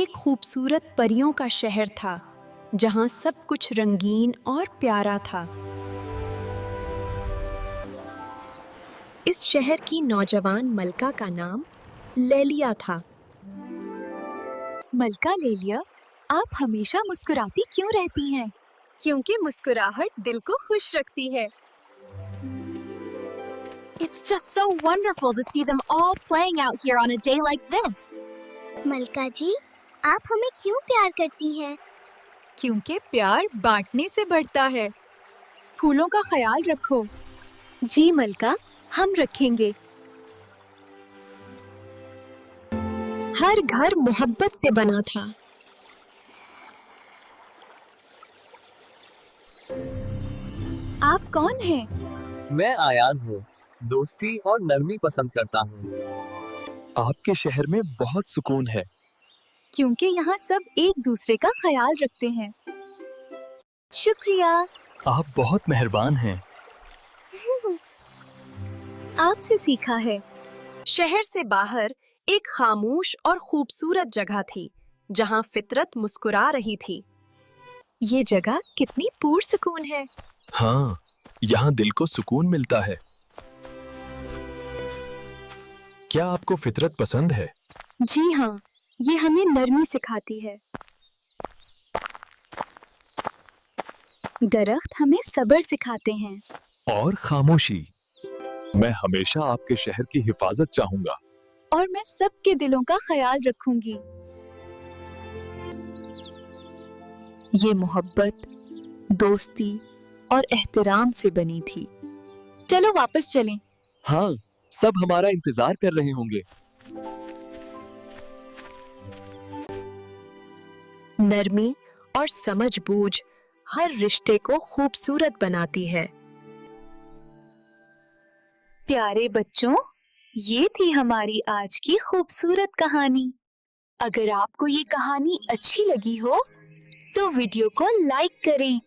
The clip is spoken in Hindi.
एक खूबसूरत परियों का शहर था जहां सब कुछ रंगीन और प्यारा था। इस शहर की नौजवान मलका का नाम लेलिया था। मलका लेलिया, आप हमेशा मुस्कुराती क्यों रहती हैं? क्योंकि मुस्कुराहट दिल को खुश रखती है। It's just so wonderful to see them all playing out here on a day like this. मलका जी, आप हमें क्यों प्यार करती हैं? क्योंकि प्यार बांटने से बढ़ता है। फूलों का ख्याल रखो। जी मलका, हम रखेंगे। हर घर मोहब्बत से बना था। आप कौन हैं? मैं आयान हूँ। दोस्ती और नरमी पसंद करता हूँ। आपके शहर में बहुत सुकून है। क्योंकि यहाँ सब एक दूसरे का ख्याल रखते हैं। शुक्रिया। आप बहुत मेहरबान हैं। आपसे सीखा है। शहर से बाहर एक खामोश और खूबसूरत जगह थी जहां फितरत मुस्कुरा रही थी। ये जगह कितनी पुरसुकून है। हाँ, यहाँ दिल को सुकून मिलता है। क्या आपको फितरत पसंद है? जी हाँ, ये हमें नरमी सिखाती है। दरख्त हमें सब्र सिखाते हैं। और खामोशी। मैं हमेशा आपके शहर की हिफाजत चाहूंगा। और मैं सबके दिलों का ख्याल रखूंगी। ये मोहब्बत, दोस्ती और एहतराम से बनी थी। चलो वापस चलें। हाँ, सब हमारा इंतजार कर रहे होंगे। नरमी और समझबूझ हर रिश्ते को खूबसूरत बनाती है। प्यारे बच्चों, ये थी हमारी आज की खूबसूरत कहानी। अगर आपको ये कहानी अच्छी लगी हो तो वीडियो को लाइक करें